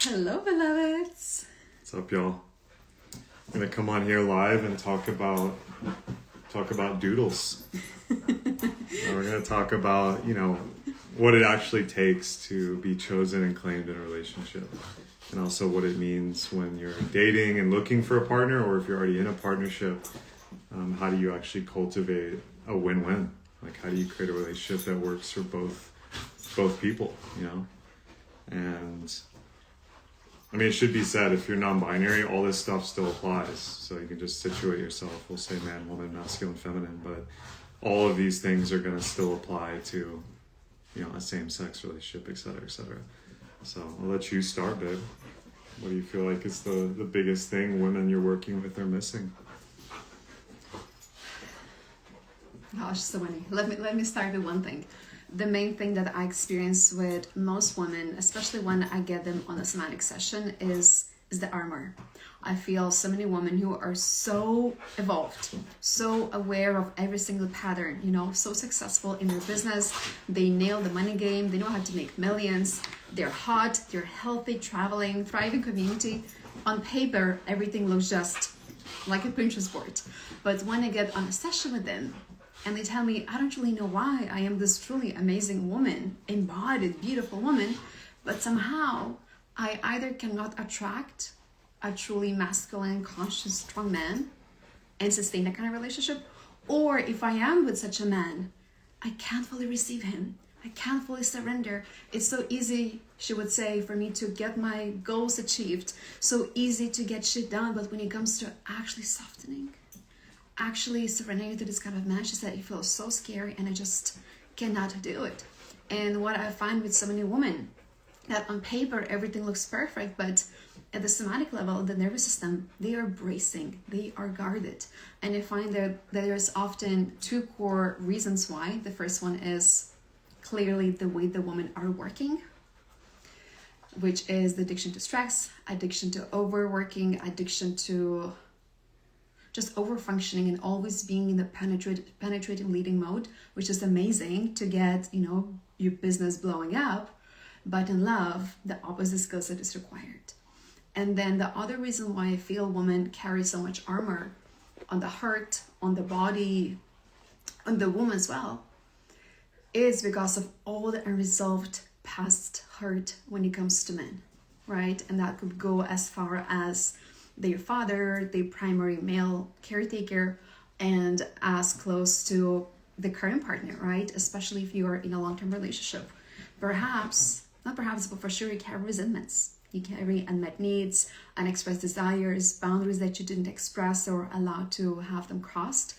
Hello, beloveds. What's up, y'all? I'm gonna come on here live and talk about doodles. We're gonna talk about, what it actually takes to be chosen and claimed in a relationship, and also what it means when you're dating and looking for a partner, or if you're already in a partnership. How do you actually cultivate a win-win? Like, how do you create a relationship that works for both people? And I mean, it should be said, if you're non-binary, all this stuff still applies. So you can just situate yourself. We'll say man, woman, masculine, feminine, but all of these things are going to still apply to, a same-sex relationship, et cetera, et cetera. So I'll let you start, babe. What do you feel like is the biggest thing women you're working with are missing? Gosh, so many. Let me start with one thing. The main thing that I experience with most women, especially when I get them on a somatic session, is the armor. I feel so many women who are so evolved, so aware of every single pattern, so successful in their business. They nail the money game. They know how to make millions. They're hot, they're healthy, traveling, thriving community. On paper, everything looks just like a Pinterest board. But when I get on a session with them, and they tell me, I don't really know why I am this truly amazing woman, embodied, beautiful woman, but somehow I either cannot attract a truly masculine, conscious, strong man and sustain that kind of relationship, or if I am with such a man, I can't fully receive him. I can't fully surrender. It's so easy, she would say, for me to get my goals achieved, so easy to get shit done, but when it comes to actually softening, actually surrendering to this kind of man, she said, it feels so scary and I just cannot do it. And what I find with so many women, that on paper everything looks perfect, but at the somatic level, the nervous system, they are bracing, they are guarded. And I find that there's often two core reasons why. The first one is clearly the way the women are working, which is the addiction to stress, addiction to overworking, addiction to just over-functioning and always being in the penetrating leading mode, which is amazing to get, your business blowing up. But in love, the opposite skill set is required. And then the other reason why I feel women carry so much armor on the heart, on the body, on the womb as well, is because of all the unresolved past hurt when it comes to men, right? And that could go as far as their father, their primary male caretaker, and as close to the current partner, right? Especially if you are in a long-term relationship. Not perhaps, but for sure you carry resentments. You carry unmet needs, unexpressed desires, boundaries that you didn't express or allow to have them crossed.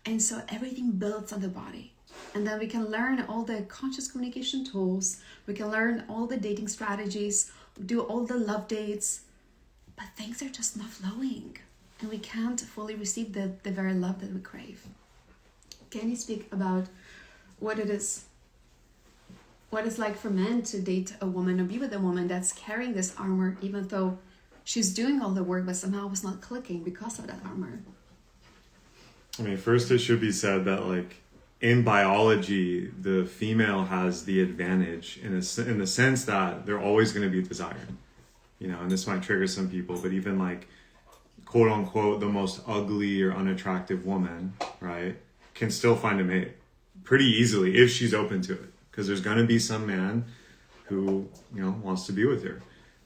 And so everything builds on the body. And then we can learn all the conscious communication tools. We can learn all the dating strategies, do all the love dates, but things are just not flowing, and we can't fully receive the very love that we crave. Can you speak about what it's like for men to date a woman or be with a woman that's carrying this armor, even though she's doing all the work, but somehow it's not clicking because of that armor? I mean, first it should be said that, in biology, the female has the advantage in the sense that they're always going to be desired. And this might trigger some people, but even quote unquote, the most ugly or unattractive woman, right, can still find a mate pretty easily if she's open to it. Because there's going to be some man who, wants to be with her.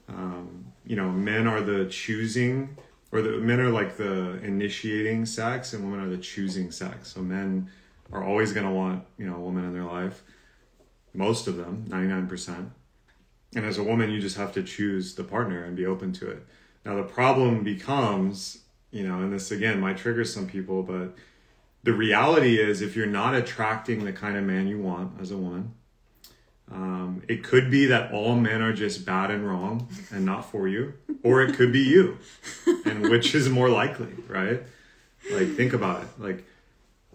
Men are the choosing, or men are like the initiating sex, and women are the choosing sex. So men are always going to want, a woman in their life. Most of them, 99%. And as a woman, you just have to choose the partner and be open to it. Now, the problem becomes, and this, again, might trigger some people, but the reality is if you're not attracting the kind of man you want as a woman, it could be that all men are just bad and wrong and not for you, or it could be you. And which is more likely, right? Think about it.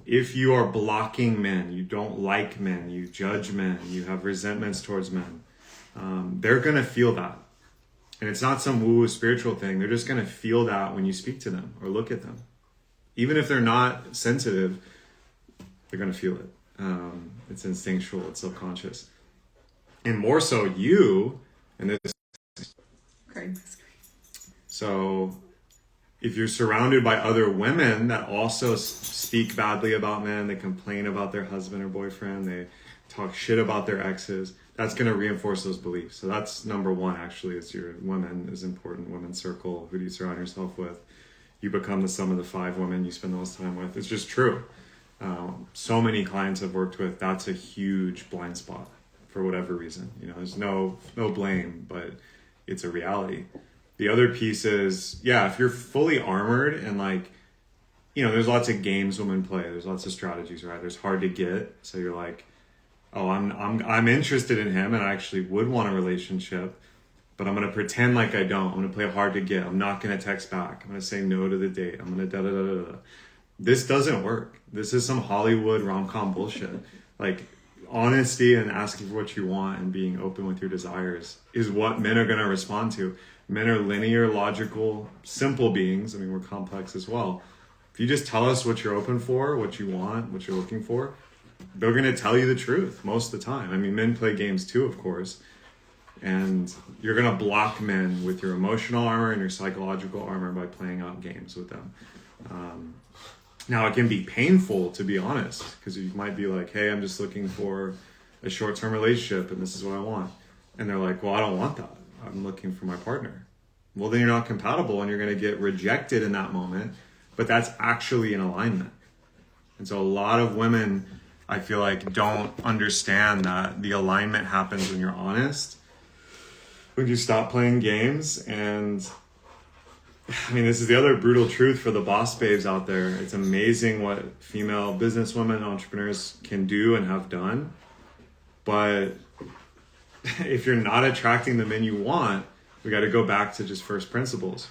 If you are blocking men, you don't like men, you judge men, you have resentments towards men, they're going to feel that. And it's not some woo-woo spiritual thing. They're just going to feel that when you speak to them or look at them. Even if they're not sensitive, they're going to feel it. It's instinctual, it's subconscious. And more so you, and this Okay. So if you're surrounded by other women that also speak badly about men, they complain about their husband or boyfriend, they talk shit about their exes, that's going to reinforce those beliefs. So that's number one, actually, is your women is important. Women's circle. Who do you surround yourself with? You become the sum of the 5 women you spend the most time with. It's just true. So many clients I've worked with, that's a huge blind spot for whatever reason. You know, there's no blame, but it's a reality. The other piece is, yeah, if you're fully armored and like, you know, there's lots of games women play. There's lots of strategies, right? There's hard to get. So you're like, oh, I'm interested in him and I actually would want a relationship, but I'm going to pretend like I don't. I'm going to play hard to get. I'm not going to text back. I'm going to say no to the date. I'm going to da-da-da-da-da. This doesn't work. This is some Hollywood rom-com bullshit. Like, honesty and asking for what you want and being open with your desires is what men are going to respond to. Men are linear, logical, simple beings. I mean, we're complex as well. If you just tell us what you're open for, what you want, what you're looking for, they're going to tell you the truth most of the time. I mean, men play games too, of course. And you're going to block men with your emotional armor and your psychological armor by playing out games with them. Now, it can be painful, to be honest, because you might be like, hey, I'm just looking for a short-term relationship and this is what I want. And they're like, well, I don't want that. I'm looking for my partner. Well, then you're not compatible and you're going to get rejected in that moment, but that's actually in alignment. And so a lot of women, I feel like, don't understand that the alignment happens when you're honest, when you stop playing games. And I mean, this is the other brutal truth for the boss babes out there. It's amazing what female businesswomen, entrepreneurs can do and have done. But if you're not attracting the men you want, we got to go back to just first principles.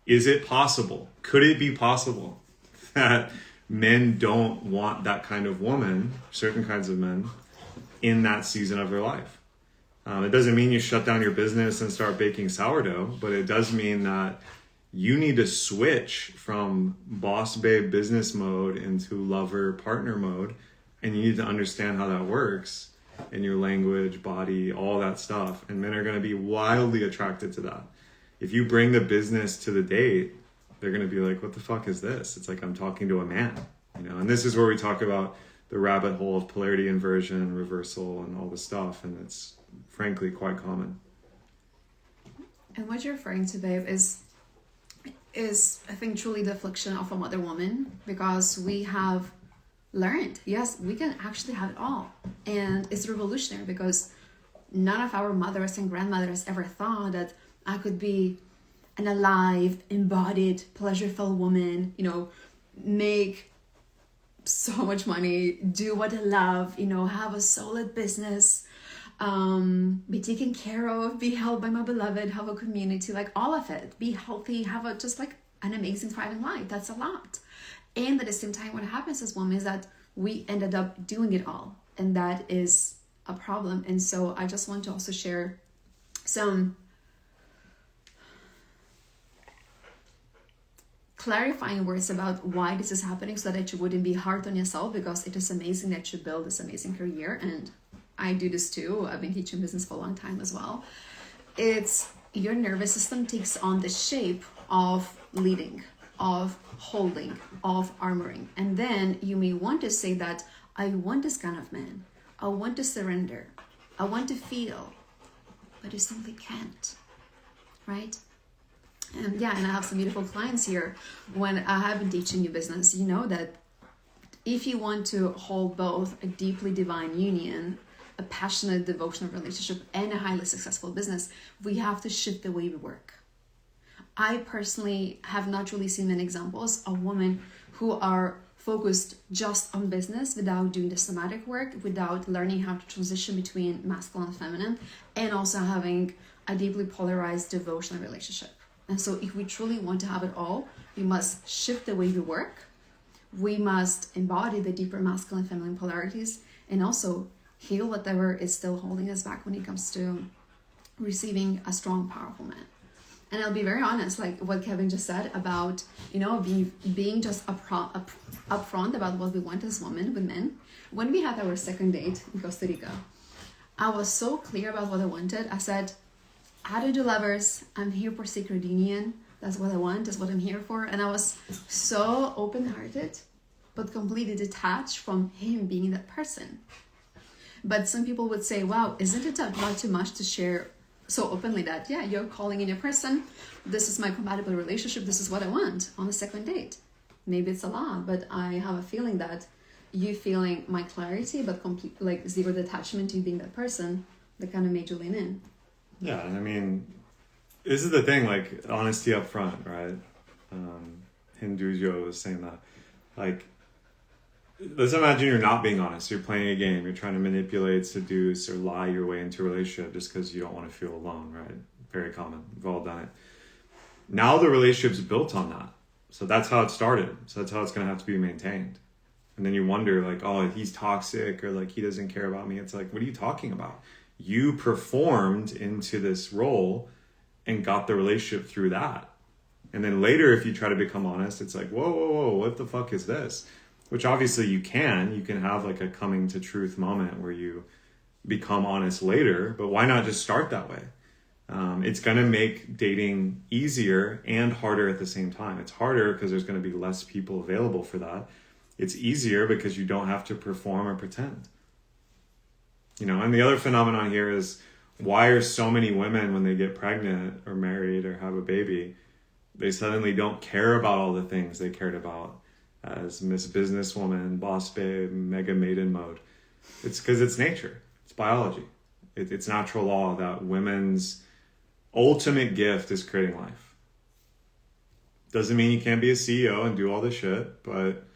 Is it possible? Could it be possible that men don't want that kind of woman, certain kinds of men, in that season of their life? It doesn't mean you shut down your business and start baking sourdough, but it does mean that you need to switch from boss babe business mode into lover partner mode, and you need to understand how that works in your language, body, all that stuff. And men are going to be wildly attracted to that. If you bring the business to the date, they're going to be like, what the fuck is this? It's like I'm talking to a man, you know. And this is where we talk about the rabbit hole of polarity inversion, reversal, and all this stuff. And it's frankly quite common. And what you're referring to, babe, is I think truly the affliction of a mother woman, because we have learned, yes, we can actually have it all. And it's revolutionary because none of our mothers and grandmothers ever thought that I could be an alive, embodied, pleasure-filled woman, you know, make so much money, do what I love, you know, have a solid business, be taken care of, be held by my beloved, have a community, like all of it, be healthy, have a just like an amazing thriving life. That's a lot. And at the same time, what happens as women is that we ended up doing it all, and that is a problem. And so I just want to also share some clarifying words about why this is happening, so that you wouldn't be hard on yourself, because it is amazing that you build this amazing career. And I do this too. I've been teaching business for a long time as well. It's your nervous system takes on the shape of leading, of holding, of armoring. And then you may want to say that I want this kind of man. I want to surrender. I want to feel, but you simply can't, right? And yeah, and I have some beautiful clients here. When I have been teaching you business, you know that if you want to hold both a deeply divine union, a passionate devotional relationship, and a highly successful business, we have to shift the way we work. I personally have not really seen many examples of women who are focused just on business without doing the somatic work, without learning how to transition between masculine and feminine, and also having a deeply polarized devotional relationship. And so if we truly want to have it all, we must shift the way we work. We must embody the deeper masculine and feminine polarities, and also heal whatever is still holding us back when it comes to receiving a strong, powerful man. And I'll be very honest, like what Kevin just said about, you know, being just upfront about what we want as women with men. When we had our second date in Costa Rica, I was so clear about what I wanted. I said, how do you do lovers? I'm here for sacred union. That's what I want. That's what I'm here for. And I was so open-hearted, but completely detached from him being that person. But some people would say, wow, isn't it not too much to share so openly that, yeah, you're calling in a person. This is my compatible relationship. This is what I want on a second date. Maybe it's a lot, but I have a feeling that you feeling my clarity, but complete, like zero detachment to you being that person, that kind of made you lean in. Yeah, I mean, this is the thing, like honesty up front, right? Hindujo was saying that. Like, let's imagine you're not being honest. You're playing a game. You're trying to manipulate, seduce, or lie your way into a relationship just because you don't want to feel alone, right? Very common. We've all done it. Now the relationship's built on that. So that's how it started. So that's how it's going to have to be maintained. And then you wonder, like, oh, he's toxic, or like he doesn't care about me. It's like, what are you talking about? You performed into this role and got the relationship through that. And then later, if you try to become honest, it's like, whoa, what the fuck is this? Which obviously you can have like a coming to truth moment where you become honest later, but why not just start that way? It's going to make dating easier and harder at the same time. It's harder because there's going to be less people available for that. It's easier because you don't have to perform or pretend. You know, and the other phenomenon here is, why are so many women, when they get pregnant or married or have a baby, they suddenly don't care about all the things they cared about as Miss Businesswoman, Boss Babe, Mega Maiden mode? It's because it's nature. It's biology. It's natural law that women's ultimate gift is creating life. Doesn't mean you can't be a CEO and do all this shit, but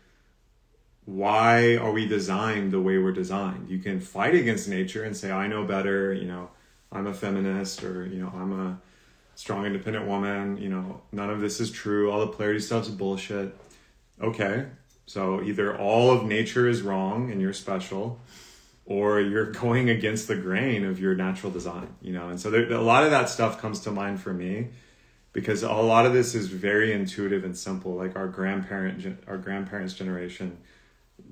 why are we designed the way we're designed? You can fight against nature and say, I know better, you know, I'm a feminist, or, you know, I'm a strong, independent woman, you know, none of this is true. All the polarity stuff's bullshit. Okay, so either all of nature is wrong and you're special, or you're going against the grain of your natural design, you know? And so a lot of that stuff comes to mind for me, because a lot of this is very intuitive and simple. Like our grandparents' generation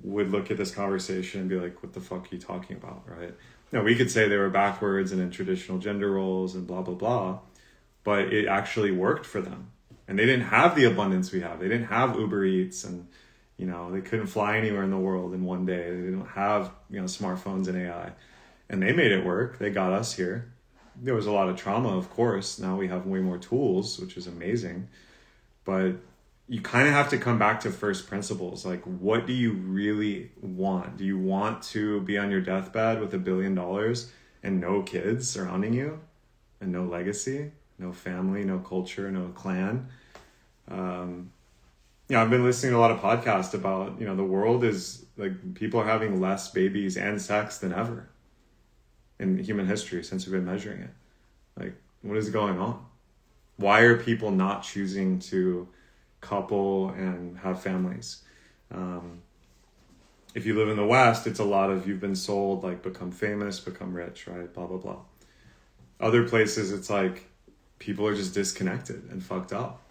would look at this conversation and be like, what the fuck are you talking about, right? Now, we could say they were backwards and in traditional gender roles and blah, blah, blah, but it actually worked for them. And they didn't have the abundance we have. They didn't have Uber Eats, and, you know, they couldn't fly anywhere in the world in one day. They didn't have, you know, smartphones and AI. And they made it work. They got us here. There was a lot of trauma, of course. Now we have way more tools, which is amazing. But you kind of have to come back to first principles. Like, what do you really want? Do you want to be on your deathbed with $1 billion and no kids surrounding you, and no legacy, no family, no culture, no clan? Yeah, I've been listening to a lot of podcasts about, you know, the world is like, people are having less babies and sex than ever in human history since we've been measuring it. Like, what is going on? Why are people not choosing to couple and have families? If you live in the West, it's a lot of, you've been sold, like, become famous, become rich, right? Blah, blah, blah. Other places, it's like people are just disconnected and fucked up.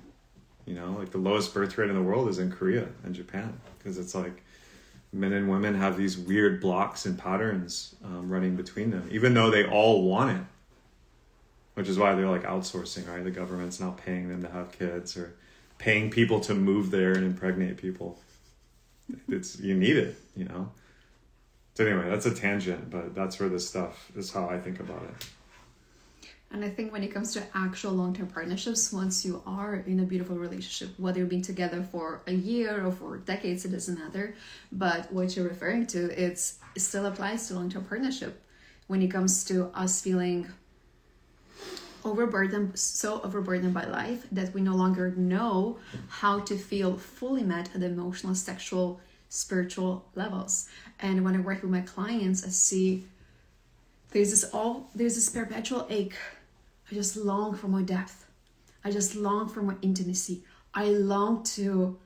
You know, like the lowest birth rate in the world is in Korea and Japan, because it's like men and women have these weird blocks and patterns running between them, even though they all want it, which is why they're like outsourcing, right? The government's now paying them to have kids, or paying people to move there and impregnate people. You need it, you know? So anyway, that's a tangent, but that's where this stuff is, how I think about it. And I think when it comes to actual long-term partnerships, once you are in a beautiful relationship, whether you've been together for a year or for decades, it doesn't matter. But what you're referring to, it still applies to long-term partnership. When it comes to us feeling so overburdened by life that we no longer know how to feel fully met at the emotional, sexual, spiritual levels. And when I work with my clients, I see there's this perpetual ache. I just long for more depth. I just long for more intimacy. I long to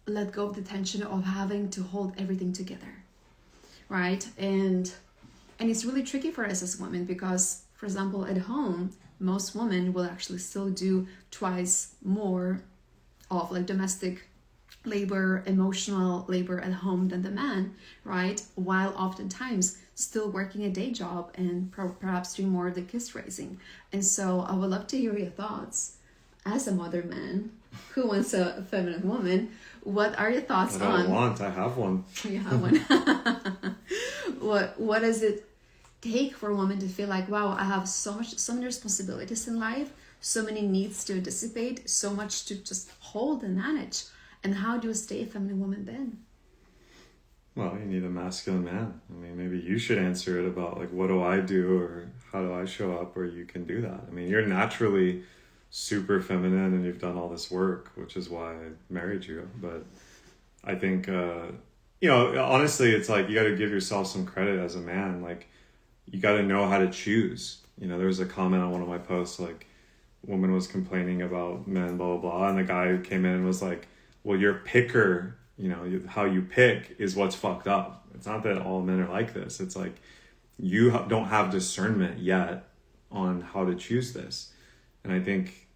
let go of the tension of having to hold everything together, right? And it's really tricky for us as women, because, for example, at home, most women will actually still do twice more of like domestic labor, emotional labor at home than the man, right? While oftentimes still working a day job and perhaps doing more of the kids raising. And so I would love to hear your thoughts as a mother man who wants a feminine woman. What are your thoughts on? I have one. You have one. What does it take for a woman to feel like, wow, I have so many responsibilities in life, so many needs to dissipate, so much to just hold and manage? And how do you stay a feminine woman then? Well, you need a masculine man. I mean, maybe you should answer it about like, what do I do, or how do I show up where you can do that? I mean, you're naturally super feminine and you've done all this work, which is why I married you. But I think, honestly, it's like you got to give yourself some credit as a man. Like, you got to know how to choose. There was a comment on one of my posts, like, a woman was complaining about men, blah, blah, blah. And the guy who came in and was like, well, your picker, how you pick is what's fucked up. It's not that all men are like this. It's like you don't have discernment yet on how to choose this. And I think,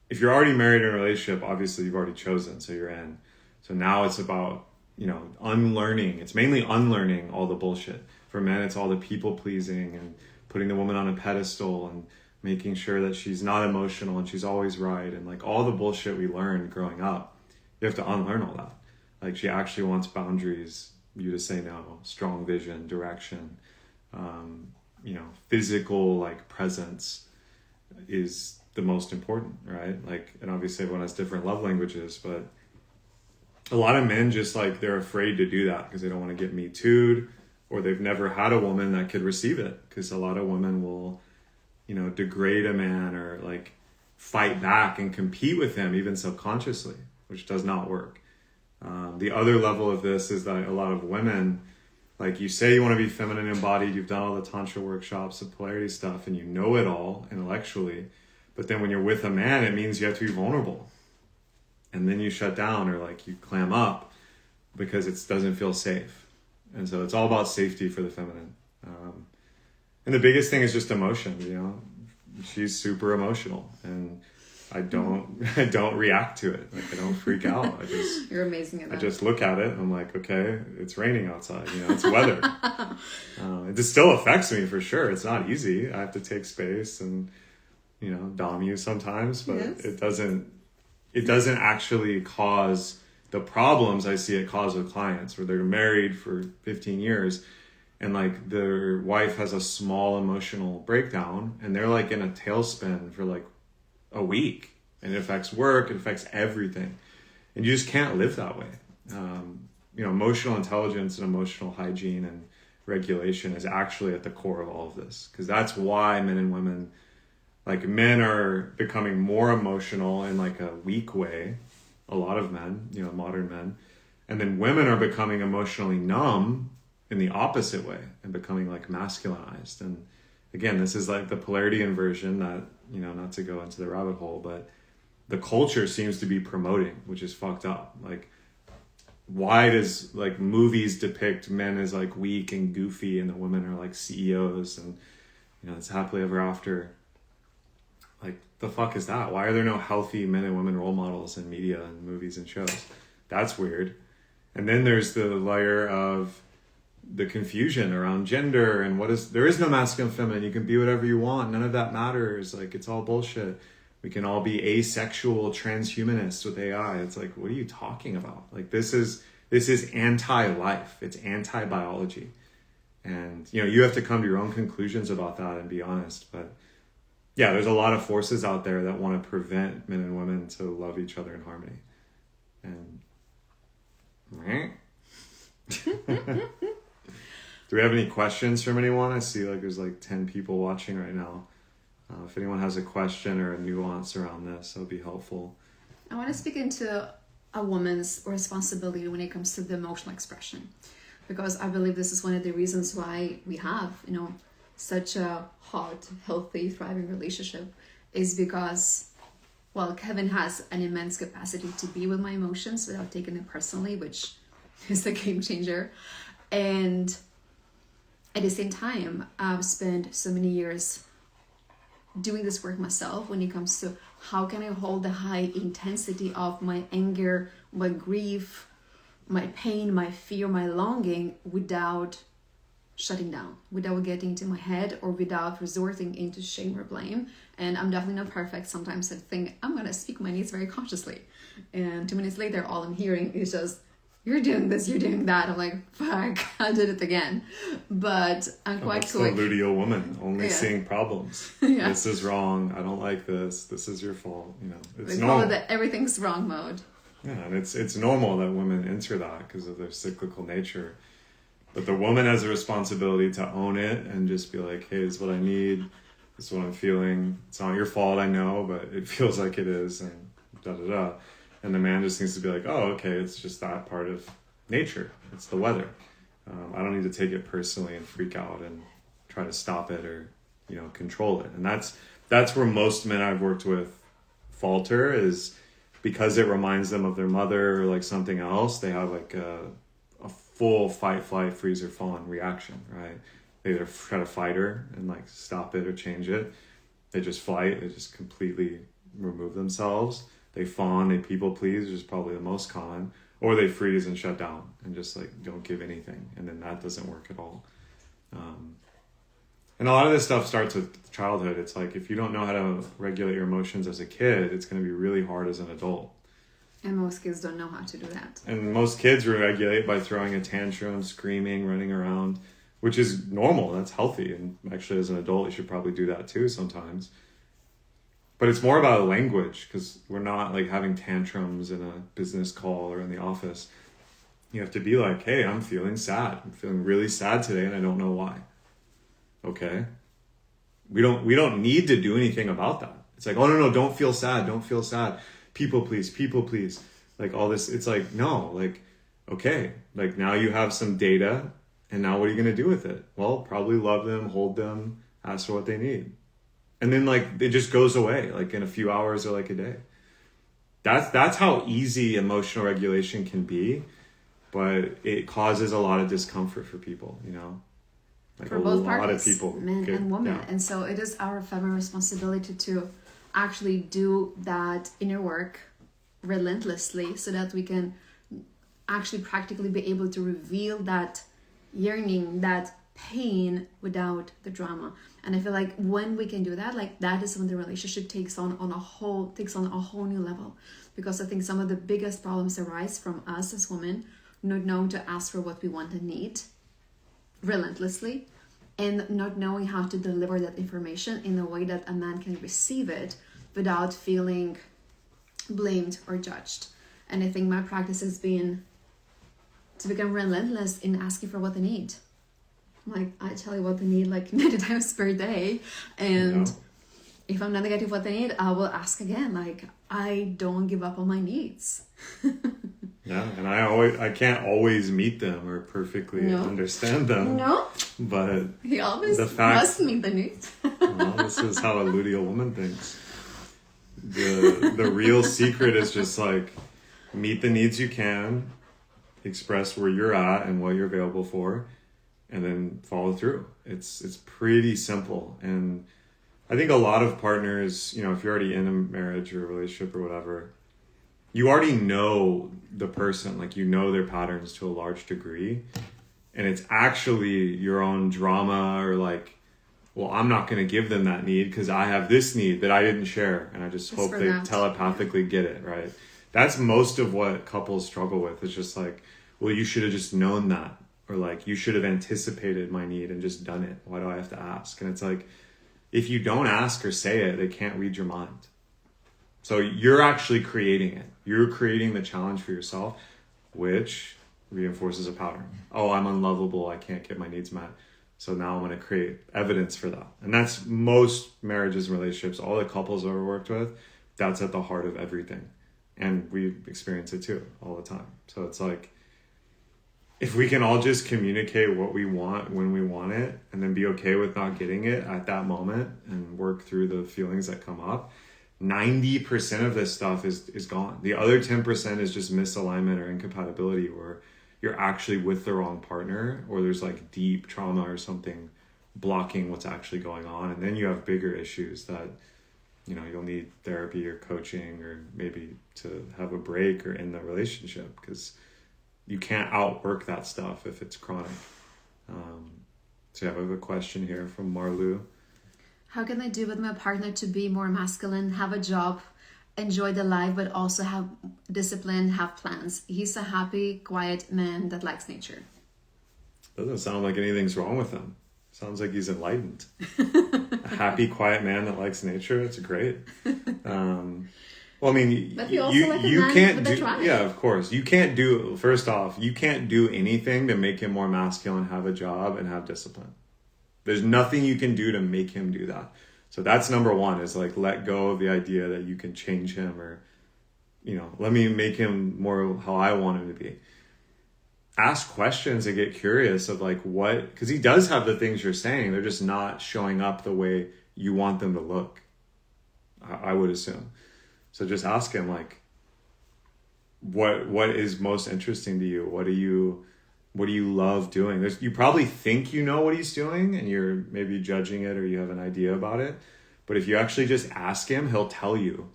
if you're already married in a relationship, obviously you've already chosen, so you're in. So now it's about, unlearning. It's mainly unlearning all the bullshit. For men, it's all the people pleasing and putting the woman on a pedestal and making sure that she's not emotional and she's always right. And like all the bullshit we learned growing up, you have to unlearn all that. Like, she actually wants boundaries, you to say no, strong vision, direction, physical like presence is the most important, right? Like, and obviously everyone has different love languages, but a lot of men just like, they're afraid to do that because they don't want to get Me Too'd, or they've never had a woman that could receive it, because a lot of women will, degrade a man or like fight back and compete with him even subconsciously, which does not work. The other level of this is that a lot of women, like, you say you want to be feminine embodied, you've done all the tantra workshops, the polarity stuff, and you know it all intellectually, but then when you're with a man, it means you have to be vulnerable. And then you shut down, or like you clam up because it doesn't feel safe. And so it's all about safety for the feminine. And the biggest thing is just emotion, she's super emotional, and I don't react to it. Like, I don't freak out. You're amazing at that. I just look at it and I'm like, okay, it's raining outside, it's weather. It just still affects me for sure. It's not easy. I have to take space and, dom you sometimes, but yes. It doesn't actually cause the problems I see it cause with clients where they're married for 15 years and like their wife has a small emotional breakdown and they're like in a tailspin for like a week, and it affects work, it affects everything, and you just can't live that way. Emotional intelligence and emotional hygiene and regulation is actually at the core of all of this, because that's why men and women, like, men are becoming more emotional in like a weak way, a lot of men, modern men, and then women are becoming emotionally numb in the opposite way and becoming like masculinized. And again, this is like the polarity inversion that, not to go into the rabbit hole, but the culture seems to be promoting, which is fucked up. Like, why does like movies depict men as like weak and goofy and the women are like CEOs and, it's happily ever after? Like, the fuck is that? Why are there no healthy men and women role models in media and movies and shows? That's weird. And then there's the layer of the confusion around gender and there is no masculine, feminine. You can be whatever you want. None of that matters. Like, it's all bullshit. We can all be asexual transhumanists with AI. It's like, what are you talking about? Like, this is anti-life. It's anti-biology. And, you have to come to your own conclusions about that and be honest. But yeah, there's a lot of forces out there that want to prevent men and women to love each other in harmony. And do we have any questions from anyone? I see like there's like 10 people watching right now. If anyone has a question or a nuance around this, that would be helpful. I want to speak into a woman's responsibility when it comes to the emotional expression, because I believe this is one of the reasons why we have, such a hot, healthy, thriving relationship, is because, well, Kevin has an immense capacity to be with my emotions without taking them personally, which is a game changer. And at the same time, I've spent so many years doing this work myself when it comes to how can I hold the high intensity of my anger, my grief, my pain, my fear, my longing without shutting down, without getting into my head, or without resorting into shame or blame. And I'm definitely not perfect. Sometimes I think I'm going to speak my needs very consciously. And 2 minutes later, all I'm hearing is just, you're doing this, you're doing that. I'm like, fuck, I did it again. But I'm quite That's quick. the luteal woman, only Yeah. seeing problems. Yeah. This is wrong. I don't like this. This is your fault. You know, it's We call normal. it the everything's wrong mode. Yeah, and it's normal that women enter that because of their cyclical nature. But the woman has a responsibility to own it and just be like, hey, this is what I need. This is what I'm feeling. It's not your fault, I know, but it feels like it is, and da-da-da. And the man just needs to be like, oh, okay, it's just that part of nature. It's the weather. I don't need to take it personally and freak out and try to stop it or, you know, control it. And that's where most men I've worked with falter, is because it reminds them of their mother or like something else. They have like a full fight, flight, freeze, or fawn reaction, right? They either try to fight her and like stop it or change it. They just fight. They just completely remove themselves. They fawn, they people please, which is probably the most common, or they freeze and shut down and just like don't give anything, and then that doesn't work at all. And a lot of this stuff starts with childhood. It's like if you don't know how to regulate your emotions as a kid, it's going to be really hard as an adult. And most kids don't know how to do that. And most kids regulate by throwing a tantrum, screaming, running around, which is normal. That's healthy. And actually, as an adult, you should probably do that too sometimes. But it's more about language, because we're not like having tantrums in a business call or in the office. You have to be like, hey, I'm feeling sad. I'm feeling really sad today and I don't know why. Okay. We don't need to do anything about that. It's like, oh no, don't feel sad. Don't feel sad. People please. Like all this, it's like, no, like, okay. Like now you have some data, and now what are you going to do with it? Well, probably love them, hold them, ask for what they need. And then like it just goes away like in a few hours or like a day. That's how easy emotional regulation can be, but it causes a lot of discomfort for people, you know? Like For both lot parties, of people men and women. yeah. And so it is our feminine responsibility to actually do that inner work relentlessly, so that we can actually practically be able to reveal that yearning, that pain, without the drama. And I feel like when we can do that, like that is when the relationship takes on a whole new level. Because I think some of the biggest problems arise from us as women not knowing to ask for what we want and need relentlessly, and not knowing how to deliver that information in a way that a man can receive it without feeling blamed or judged. And I think my practice has been to become relentless in asking for what they need. Like, I tell you what they need like 90 times per day, and if I'm not gonna get what they need, I will ask again. Like, I don't give up on my needs. Yeah, and I can't always meet them or perfectly understand them. No, but he always the fact, must meet the needs. well, this is how a luteal woman thinks. The real secret is just like meet the needs you can, express where you're at and what you're available for, and then follow through. It's pretty simple. And I think a lot of partners, you know, if you're already in a marriage or a relationship or whatever, you already know the person, like you know their patterns to a large degree. And it's actually your own drama or like, well, I'm not going to give them that need because I have this need that I didn't share. And I just hope they telepathically get it, right? That's most of what couples struggle with. It's just like, well, you should have just known that. Or like, you should have anticipated my need and just done it. Why do I have to ask? And it's like, if you don't ask or say it, they can't read your mind. So you're actually creating it. You're creating the challenge for yourself, which reinforces a pattern. Oh, I'm unlovable. I can't get my needs met. So now I'm going to create evidence for that. And that's most marriages and relationships, all the couples I've ever worked with, that's at the heart of everything. And we experience it too all the time. So it's like, if we can all just communicate what we want when we want it, and then be okay with not getting it at that moment and work through the feelings that come up, 90% of this stuff is gone. The other 10% is just misalignment or incompatibility, where you're actually with the wrong partner, or there's like deep trauma or something blocking what's actually going on. And then you have bigger issues that, you know, you'll need therapy or coaching, or maybe to have a break or end the relationship, because you can't outwork that stuff if it's chronic. So I have a question here from Marlu. How can I do with my partner to be more masculine, have a job, enjoy the life, but also have discipline, have plans? He's a happy, quiet man that likes nature. Doesn't sound like anything's wrong with him. Sounds like he's enlightened. A happy, quiet man that likes nature. That's great. Well, I mean, But we also like a you man can't with a do. drive. Yeah, of course, you can't do. First off, you can't do anything to make him more masculine, have a job, and have discipline. There's nothing you can do to make him do that. So that's number one. Is like let go of the idea that you can change him, or let me make him more how I want him to be. Ask questions and get curious of like what, because he does have the things you're saying. They're just not showing up the way you want them to look. I would assume. So just ask him like, what is most interesting to you? What do you love doing? You probably think you know what he's doing and you're maybe judging it or you have an idea about it. But if you actually just ask him, he'll tell you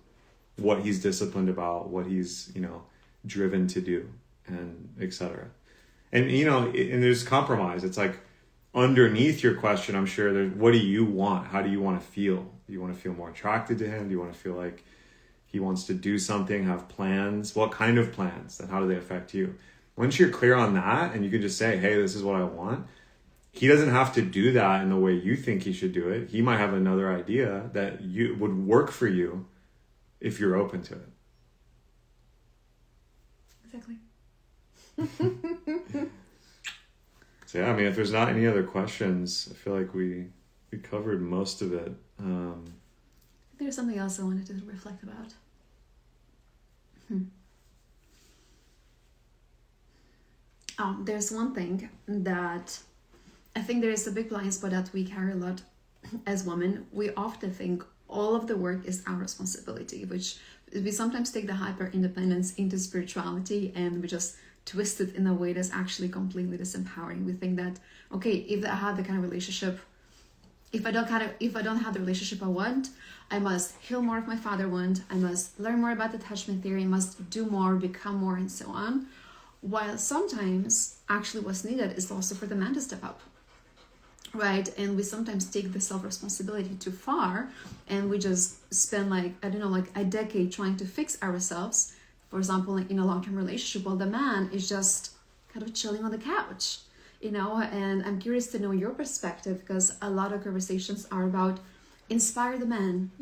what he's disciplined about, what he's, driven to do, and etc. And, and there's compromise. It's like underneath your question, I'm sure there's, what do you want? How do you want to feel? Do you want to feel more attracted to him? Do you want to feel like he wants to do something, have plans? What kind of plans? And how do they affect you? Once you're clear on that and you can just say, hey, this is what I want. He doesn't have to do that in the way you think he should do it. He might have another idea that would work for you if you're open to it. Exactly. So yeah, I mean, if there's not any other questions, I feel like we covered most of it. There's something else I wanted to reflect about. There's one thing that I think there is a big blind spot that we carry a lot as women. We often think all of the work is our responsibility, which we sometimes take the hyper independence into spirituality and we just twist it in a way that's actually completely disempowering. We think that, okay, if I have the kind of relationship, if I don't have the relationship I want, I must heal more of my father wound, I must learn more about attachment theory, I must do more, become more, and so on. While sometimes actually what's needed is also for the man to step up, right? And we sometimes take the self-responsibility too far and we just spend a decade trying to fix ourselves. For example, in a long-term relationship, while the man is just kind of chilling on the couch, and I'm curious to know your perspective because a lot of conversations are about inspire the man,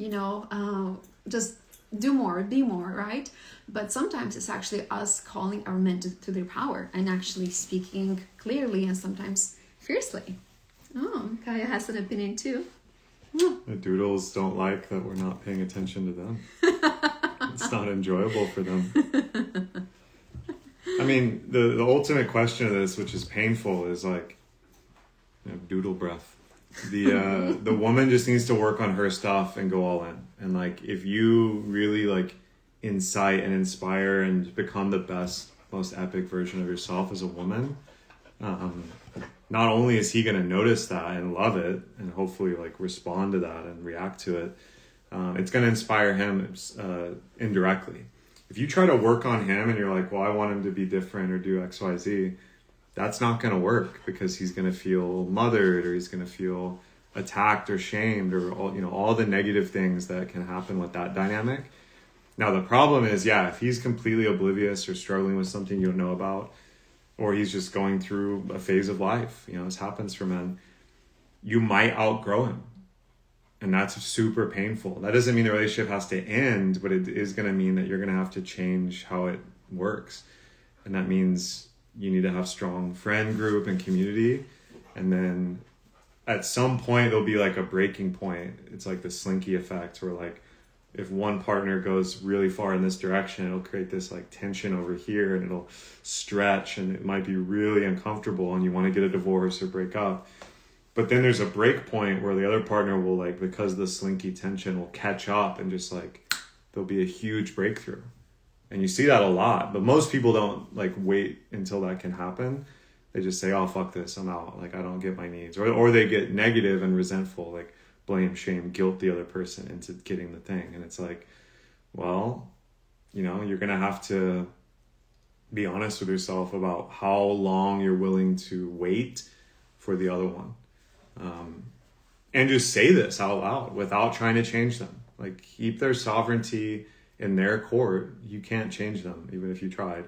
just do more, be more, right? But sometimes it's actually us calling our men to their power and actually speaking clearly and sometimes fiercely. Oh, Kaya has an opinion too. The doodles don't like that we're not paying attention to them. It's not enjoyable for them. I mean, the ultimate question of this, which is painful, is like doodle breath. The woman just needs to work on her stuff and go all in. And like, if you really like incite and inspire and become the best, most epic version of yourself as a woman, not only is he going to notice that and love it and hopefully like respond to that and react to it, it's going to inspire him indirectly. If you try to work on him and you're like, well, I want him to be different or do X, Y, Z, that's not going to work because he's going to feel mothered or he's going to feel attacked or shamed or all the negative things that can happen with that dynamic. Now, the problem is, if he's completely oblivious or struggling with something you don't know about, or he's just going through a phase of life, this happens for men, you might outgrow him. And that's super painful. That doesn't mean the relationship has to end, but it is going to mean that you're going to have to change how it works. And that means you need to have strong friend group and community. And then at some point, there'll be like a breaking point. It's like the Slinky effect where like, if one partner goes really far in this direction, it'll create this like tension over here and it'll stretch and it might be really uncomfortable and you want to get a divorce or break up. But then there's a break point where the other partner will like, because the slinky tension will catch up and just like, there'll be a huge breakthrough. And you see that a lot, but most people don't like wait until that can happen. They just say, oh, fuck this, I'm out. Like, I don't get my needs. Or they get negative and resentful, like blame, shame, guilt the other person into getting the thing. And it's like, well, you're going to have to be honest with yourself about how long you're willing to wait for the other one. And just say this out loud without trying to change them. Like, keep their sovereignty in their court. You can't change them, even if you tried.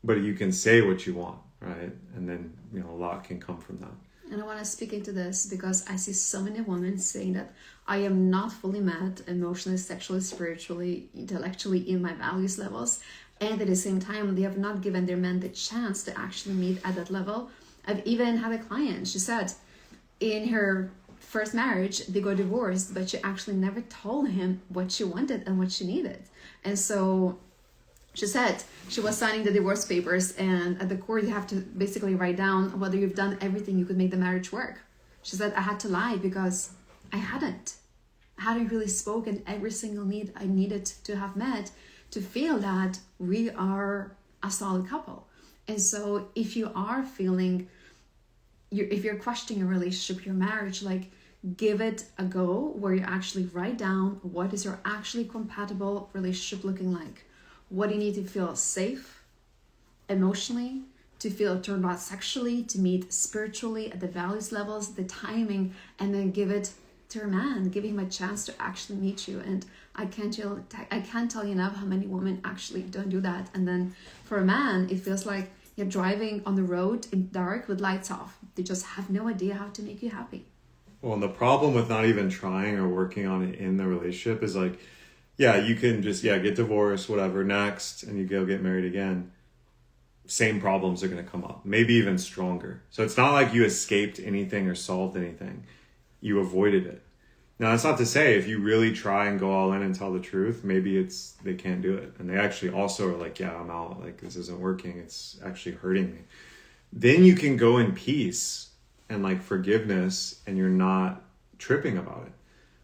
But you can say what you want, right? And then, a lot can come from that. And I want to speak into this because I see so many women saying that I am not fully met emotionally, sexually, spiritually, intellectually in my values levels. And at the same time, they have not given their men the chance to actually meet at that level. I've even had a client, she said, in her first marriage, they got divorced, but she actually never told him what she wanted and what she needed. And so she said she was signing the divorce papers, and at the court, you have to basically write down whether you've done everything you could make the marriage work. She said, I had to lie because I hadn't really spoken every single need I needed to have met to feel that we are a solid couple. And so if you are feeling, if you're questioning your relationship, your marriage, like, give it a go where you actually write down what is your actually compatible relationship looking like. What do you need to feel safe emotionally, to feel turned on sexually, to meet spiritually at the values levels, the timing, and then give it to your man, give him a chance to actually meet you. And I can't tell you enough how many women actually don't do that. And then for a man, it feels like you're driving on the road in dark with lights off. They just have no idea how to make you happy. Well, and the problem with not even trying or working on it in the relationship is like, yeah, you can just, get divorced, whatever, next, and you go get married again. Same problems are going to come up, maybe even stronger. So it's not like you escaped anything or solved anything. You avoided it. Now, that's not to say if you really try and go all in and tell the truth, maybe they can't do it. And they actually also are like, yeah, I'm out. Like, this isn't working. It's actually hurting me. Then you can go in peace and like forgiveness, and you're not tripping about it.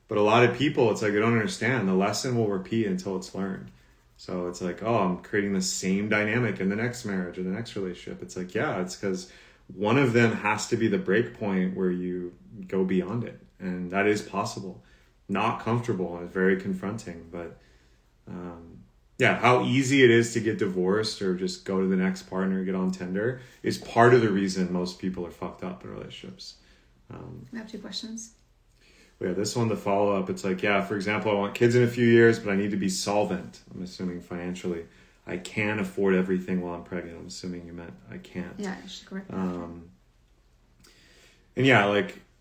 But a lot of people, it's like, they don't understand. The lesson will repeat until it's learned. So it's like, oh, I'm creating the same dynamic in the next marriage or the next relationship. It's like, yeah, it's because one of them has to be the break point where you go beyond it. And that is possible. Not comfortable and very confronting. But how easy it is to get divorced or just go to the next partner, get on Tinder, is part of the reason most people are fucked up in relationships. We have 2 questions. Yeah, this one, the follow-up, it's like, for example, I want kids in a few years, but I need to be solvent. I'm assuming financially. I can't afford everything while I'm pregnant. I'm assuming you meant I can't. Yeah, you should correct.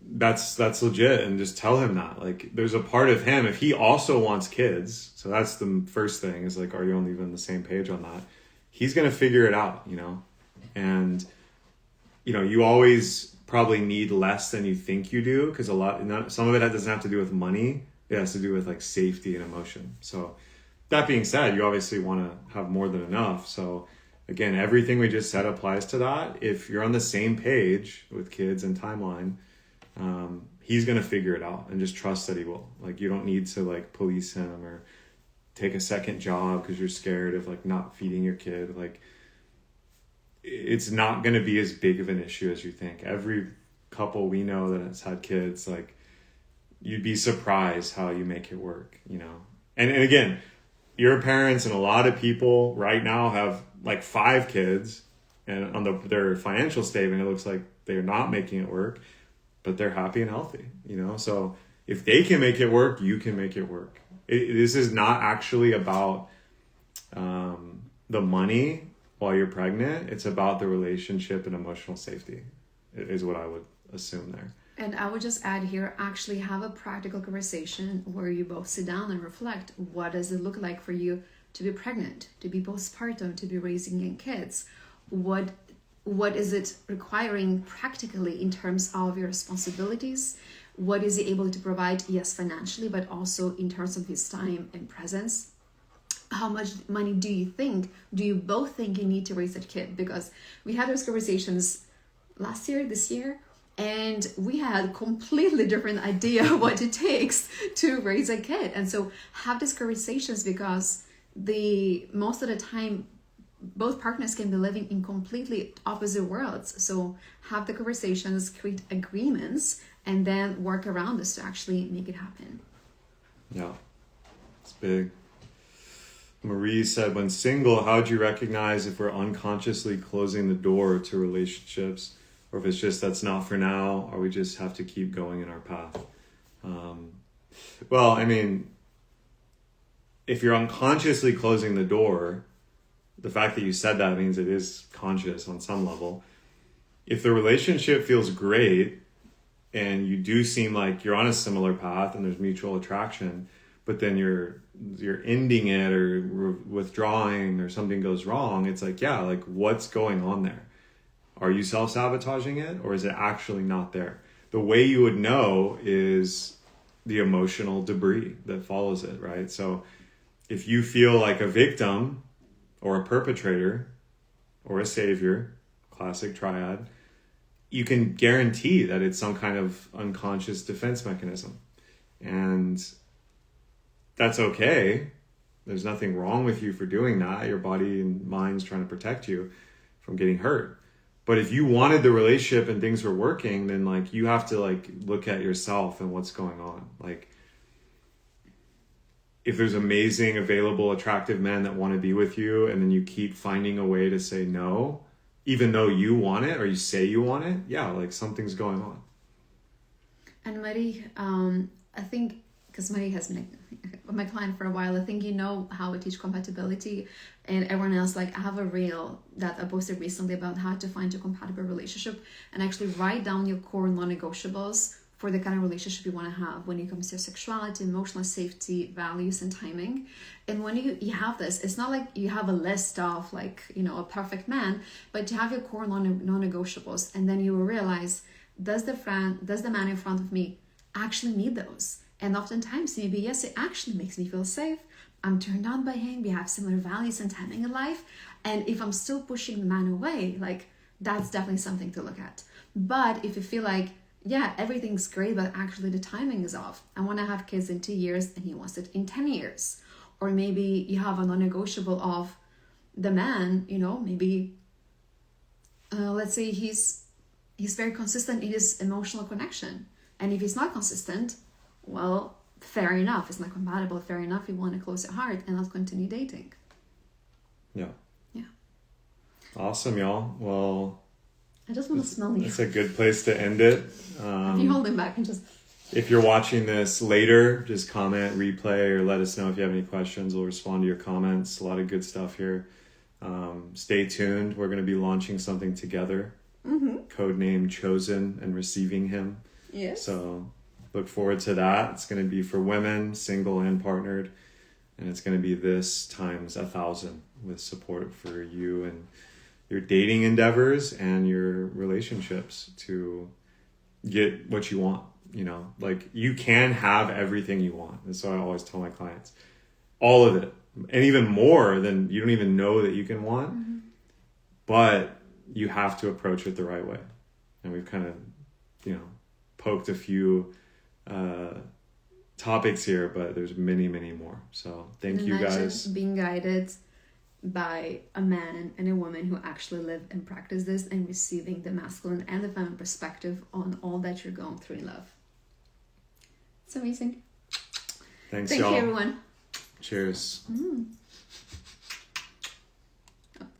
That's legit, and just tell him that. Like, there's a part of him, if he also wants kids, so that's the first thing, is like, are you on even the same page on that? He's going to figure it out, And, you always probably need less than you think you do, because some of it doesn't have to do with money. It has to do with like safety and emotion. So that being said, you obviously want to have more than enough. So again, everything we just said applies to that. If you're on the same page with kids and timeline, he's going to figure it out, and just trust that he will. Like, you don't need to like police him or take a second job because you're scared of like not feeding your kid. Like, it's not going to be as big of an issue as you think. Every couple we know that has had kids, like, you'd be surprised how you make it work, And again, your parents and a lot of people right now have like 5 kids, and on their financial statement, it looks like they're not making it work, but they're happy and healthy, So if they can make it work, you can make it work. This is not actually about the money while you're pregnant. It's about the relationship and emotional safety, is what I would assume there. And I would just add here, actually have a practical conversation where you both sit down and reflect. What does it look like for you to be pregnant, to be postpartum, to be raising young kids? What is it requiring practically in terms of your responsibilities? What is he able to provide? Yes, financially, but also in terms of his time and presence. How much money do you both think you need to raise that kid? Because we had those conversations this year, and we had completely different idea what it takes to raise a kid. And so have these conversations, because most of the time, both partners can be living in completely opposite worlds. So have the conversations, create agreements, and then work around this to actually make it happen. Yeah, it's big. Marie said, when single, how do you recognize if we're unconsciously closing the door to relationships or if it's just that's not for now, or we just have to keep going in our path. Well, I mean, if you're unconsciously closing the door, the fact that you said that means it is conscious on some level. If the relationship feels great and you do seem like you're on a similar path and there's mutual attraction, but then you're ending it or withdrawing or something goes wrong, it's like, yeah, like what's going on there? Are you self-sabotaging it, or is it actually not there? The way you would know is the emotional debris that follows it, right? So if you feel like a victim or a perpetrator or a savior, classic triad, you can guarantee that it's some kind of unconscious defense mechanism. And that's okay. There's nothing wrong with you for doing that. Your body and mind's trying to protect you from getting hurt. But if you wanted the relationship and things were working, then like you have to like look at yourself and what's going on. Like if there's amazing, available, attractive men that want to be with you, and then you keep finding a way to say no, even though you want it or you say you want it, yeah, like something's going on. And Marie, I think, because Marie has been my client for a while, I think you know how I teach compatibility, and everyone else, like I have a reel that I posted recently about how to find your compatible relationship and actually write down your core non-negotiables for the kind of relationship you want to have when it comes to sexuality, emotional safety, values, and timing. And when you have this, it's not like you have a list of like, you know, a perfect man, but you have your core non-negotiables, and then you will realize, does the man in front of me actually meet those? And oftentimes, maybe, yes, it actually makes me feel safe. I'm turned on by him. We have similar values and timing in life. And if I'm still pushing the man away, like that's definitely something to look at. But if you feel like, yeah, everything's great, but actually the timing is off. I want to have kids in 2 years and he wants it in 10 years. Or maybe you have a non-negotiable of the man, you know, maybe, let's say he's very consistent in his emotional connection. And if he's not consistent, well, fair enough. It's not compatible. Fair enough. You want to close your heart and not continue dating. Yeah. Yeah. Awesome, y'all. Well, I just want to smell you. It's a good place to end it. If you hold him back and just... If you're watching this later, just comment, replay, or let us know if you have any questions. We'll respond to your comments. A lot of good stuff here. Stay tuned. We're going to be launching something together. Codename Chosen and Receiving Him. Yes. So look forward to that. It's going to be for women, single and partnered. And it's going to be this times 1,000 with support for you and your dating endeavors and your relationships to get what you want. You know, like you can have everything you want. That's what I always tell my clients. All of it. And even more than you don't even know that you can want. But you have to approach it the right way. And we've kind of, you know, poked a few topics here, but there's many, many more. So thank you guys. Being guided by a man and a woman who actually live and practice this and receiving the masculine and the feminine perspective on all that you're going through in love. It's amazing. Thanks, Thank y'all. you, everyone. Cheers.